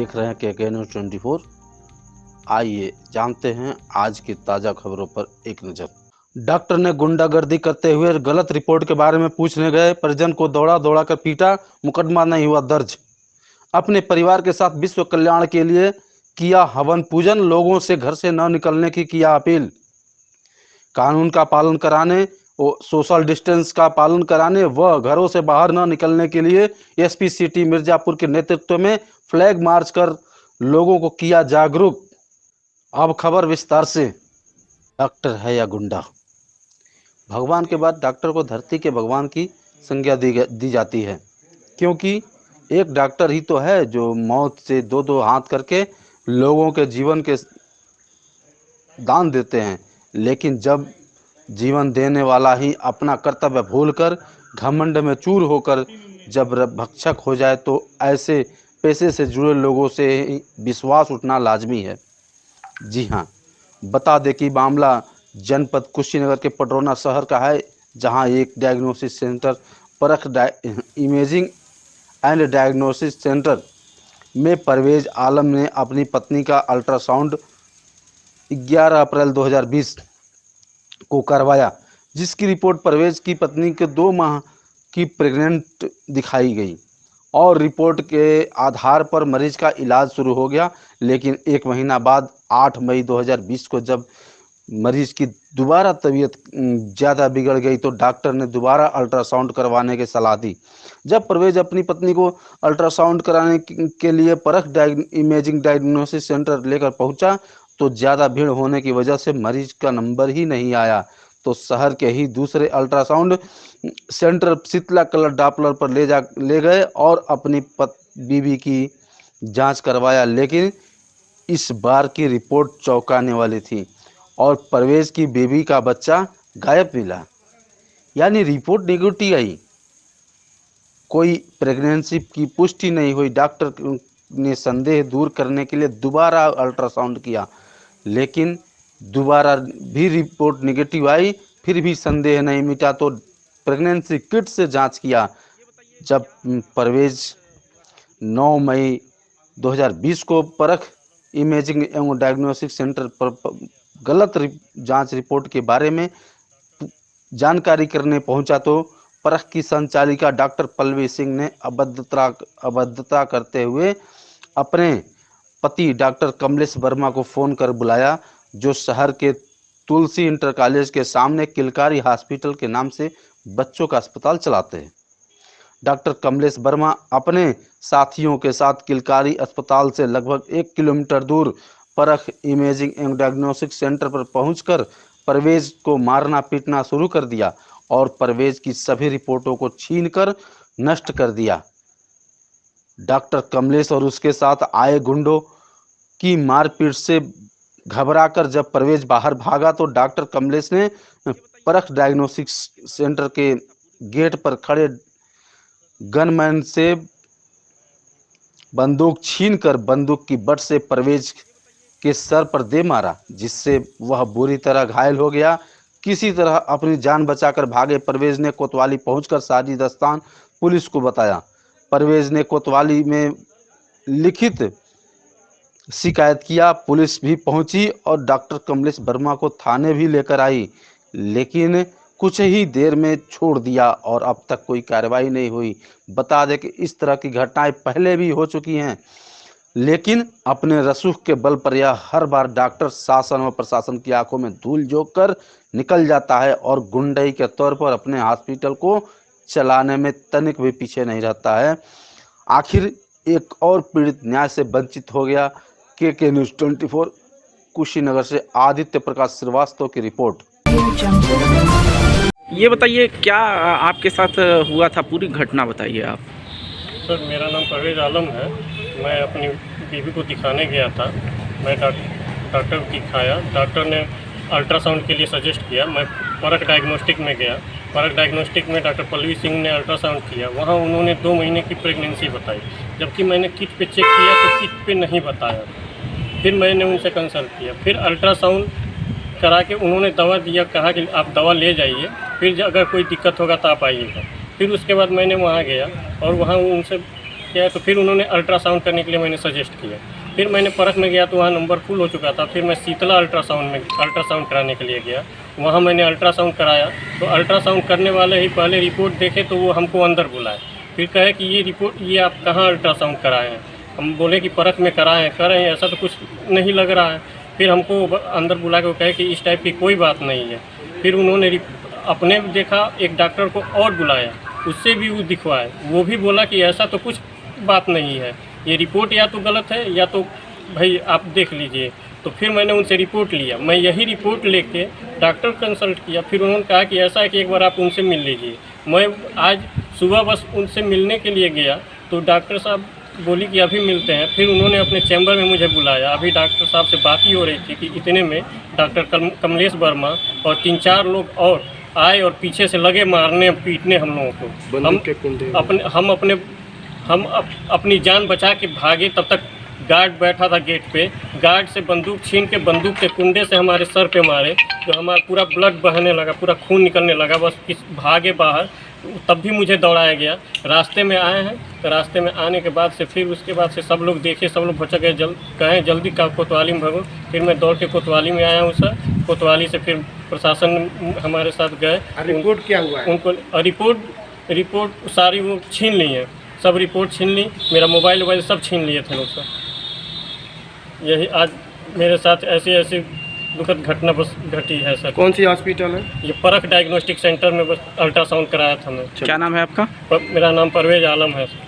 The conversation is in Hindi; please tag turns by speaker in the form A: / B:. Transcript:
A: देख रहे हैं के न्यूज़ 24। आइए जानते हैं आज की ताज़ा खबरों पर एक नज़र। डॉक्टर ने गुंडागर्दी करते हुए गलत रिपोर्ट के बारे में पूछने गए परिजन को दौड़ा दौड़ा कर पीटा, मुकदमा नहीं हुआ दर्ज। अपने परिवार के साथ विश्व कल्याण के लिए किया हवन पूजन, लोगों से घर से न निकलने की किया अपील। कानून का पालन कराने और सोशल डिस्टेंस का पालन कराने व घरों से बाहर न निकलने के लिए एसपी सिटी मिर्जापुर के नेतृत्व में फ्लैग मार्च कर लोगों को किया जागरूक। अब खबर विस्तार से। डॉक्टर है या गुंडा? भगवान के बाद डॉक्टर को धरती के भगवान की संज्ञा दी जाती है, क्योंकि एक डॉक्टर ही तो है जो मौत से दो दो हाथ करके लोगों के जीवन के दान देते हैं। लेकिन जब जीवन देने वाला ही अपना कर्तव्य भूलकर घमंड में चूर होकर जब भक्षक हो जाए तो ऐसे पेशे से जुड़े लोगों से विश्वास उठना लाजमी है। जी हाँ, बता दें कि मामला जनपद कुशीनगर के पटरौना शहर का है, जहां एक डायग्नोसिस सेंटर परख इमेजिंग एंड डायग्नोसिस सेंटर में परवेज आलम ने अपनी पत्नी का अल्ट्रासाउंड 11 अप्रैल 2020 को करवाया, जिसकी रिपोर्ट परवेज की पत्नी के 2 माह की प्रेग्नेंट दिखाई गई और रिपोर्ट के आधार पर मरीज का इलाज शुरू हो गया। लेकिन 1 महीना बाद 8 मई 2020 को जब मरीज की दोबारा तबीयत ज़्यादा बिगड़ गई तो डॉक्टर ने दोबारा अल्ट्रासाउंड करवाने की सलाह दी। जब परवेज अपनी पत्नी को अल्ट्रासाउंड कराने के लिए परख इमेजिंग डायग्नोसिस सेंटर लेकर पहुंचा तो ज़्यादा भीड़ होने की वजह से मरीज का नंबर ही नहीं आया। तो शहर के ही दूसरे ultrasound centre Sheetla colour Doppler पर ले गए और अपनी बीवी की जांच करवाया। लेकिन इस बार की रिपोर्ट चौंकाने वाली थी और परवेज की बेबी का बच्चा गायब मिला, यानी रिपोर्ट नेगेटिव आई, कोई प्रेगनेंसी की पुष्टि नहीं हुई। डॉक्टर ने संदेह दूर करने के लिए दोबारा अल्ट्रासाउंड किया, लेकिन दोबारा भी रिपोर्ट नेगेटिव आई, फिर भी संदेह नहीं मिटा तो प्रेगनेंसी किट से जांच किया। जब परवेज 9 मई 2020 को परख इमेजिंग एवं डायग्नोस्टिक सेंटर पर गलत जांच रिपोर्ट के बारे में जानकारी करने पहुंचा तो परख की संचालिका डॉक्टर पल्लवी सिंह ने अभद्रता करते हुए अपने पति डॉक्टर कमलेश वर्मा को फ़ोन कर बुलाया, जो शहर के तुलसी इंटर कॉलेज के सामने किलकारी हॉस्पिटल के नाम से बच्चों का अस्पताल चलाते हैं। डॉक्टर कमलेश वर्मा अपने साथियों के साथ किलकारी अस्पताल से लगभग 1 किलोमीटर दूर परख इमेजिंग एंड डायग्नोस्टिक सेंटर पर पहुंचकर परवेज को मारना पीटना शुरू कर दिया और परवेज की सभी रिपोर्टों को छीनकर नष्ट कर दिया। डॉक्टर कमलेश और उसके साथ आए गुंडों की मारपीट से घबराकर जब परवेज बाहर भागा तो डॉक्टर कमलेश ने परख डायग्नोस्टिक सेंटर के गेट पर खड़े गनमैन से बंदूक छीनकर बंदूक की बट से परवेज के सर पर दे मारा, जिससे वह बुरी तरह घायल हो गया। किसी तरह अपनी जान बचाकर भागे परवेज ने कोतवाली पहुंचकर सारी दास्तान पुलिस को बताया। परवेज ने कोतवाली में लिखित शिकायत किया। पुलिस भी पहुंची और डॉक्टर कमलेश वर्मा को थाने भी लेकर आई, लेकिन कुछ ही देर में छोड़ दिया और अब तक कोई कार्रवाई नहीं हुई। बता दें कि इस तरह की घटनाएं पहले भी हो चुकी हैं, लेकिन अपने रसूख के बल पर यह हर बार डॉक्टर शासन व प्रशासन की आंखों में धूल झोंक कर निकल जाता है और गुंडई के तौर पर अपने हॉस्पिटल को चलाने में तनिक भी पीछे नहीं रहता है। आखिर एक और पीड़ित न्याय से वंचित हो गया। के न्यूज़ 24 कुशीनगर से आदित्य प्रकाश श्रीवास्तव की रिपोर्ट।
B: ये बताइए क्या आपके साथ हुआ था, पूरी घटना बताइए आप।
C: सर, मेरा नाम परवेज आलम है। मैं अपनी बीवी को दिखाने गया था। मैं डॉक्टर को दिखाया। डॉक्टर ने अल्ट्रासाउंड के लिए सजेस्ट किया। मैं परख डायग्नोस्टिक में गया। परख डायग्नोस्टिक में डॉक्टर पल्लवी सिंह ने अल्ट्रासाउंड किया। वहाँ उन्होंने 2 महीने की प्रेगनेंसी बताई, जबकि मैंने किट पे चेक किया तो किट पे नहीं बताया। फिर मैंने उनसे कंसल्ट किया। फिर अल्ट्रासाउंड करा के उन्होंने दवा दिया, कहा कि आप दवा ले जाइए, फिर अगर कोई दिक्कत होगा तो आप आइएगा। फिर उसके बाद मैंने वहाँ गया और वहाँ उनसे क्या है, तो फिर उन्होंने अल्ट्रासाउंड करने के लिए मैंने सजेस्ट किया। फिर मैंने परख में गया तो वहाँ नंबर फुल हो चुका था। फिर मैं शीतला अल्ट्रासाउंड कराने के लिए गया। वहाँ मैंने अल्ट्रासाउंड कराया तो अल्ट्रासाउंड करने वाले ही पहले रिपोर्ट देखे तो वो हमको अंदर बुलाए। फिर कहे कि ये आप कहाँ अल्ट्रासाउंड कराए हैं। हम बोले कि परख में कराए हैं, कर रहे हैं, ऐसा तो कुछ नहीं लग रहा है। फिर हमको अंदर बुला के वो कहे कि इस टाइप की कोई बात नहीं है। फिर उन्होंने अपने देखा, एक डॉक्टर को और बुलाया, उससे भी वो दिखवाए, वो भी बोला कि ऐसा तो कुछ बात नहीं है, ये रिपोर्ट या तो गलत है या तो भाई आप देख लीजिए। तो फिर मैंने उनसे रिपोर्ट लिया। मैं यही रिपोर्ट लेके डॉक्टर कंसल्ट किया। फिर उन्होंने कहा कि ऐसा है कि एक बार आप उनसे मिल लीजिए। मैं आज सुबह बस उनसे मिलने के लिए गया तो डॉक्टर साहब बोली कि अभी मिलते हैं। फिर उन्होंने अपने चैम्बर में मुझे बुलाया। अभी डॉक्टर साहब से बात ही हो रही थी कि इतने में डॉक्टर कमलेश वर्मा और 3-4 लोग और आए और पीछे से लगे मारने पीटने हम लोगों को। हम अपनी जान बचा के भागे। तब तक गार्ड बैठा था गेट पे। गार्ड से बंदूक छीन के बंदूक के कुंडे से हमारे सर पे मारे तो हमारा पूरा ब्लड बहने लगा, पूरा खून निकलने लगा। बस भागे बाहर, तब भी मुझे दौड़ाया गया। रास्ते में आए हैं तो रास्ते में आने के बाद से फिर उसके बाद से सब लोग देखे, सब लोग भटक गए। कहें जल्दी का कोतवाली में भागो। फिर मैं दौड़ के कोतवाली में आया हूँ सर। कोतवाली से फिर प्रशासन हमारे साथ गए।
D: रिपोर्ट क्या हुआ है?
C: उनको रिपोर्ट सारी वो छीन ली है, सब रिपोर्ट छीन ली। मेरा मोबाइल सब छीन लिए थे लोग सर। यही आज मेरे साथ ऐसी दुखद घटना बस घटी है सर।
D: कौन सी हॉस्पिटल है?
C: ये परख डायग्नोस्टिक सेंटर में बस अल्ट्रासाउंड कराया था मैं।
B: क्या नाम है आपका?
C: मेरा नाम परवेज आलम है सर।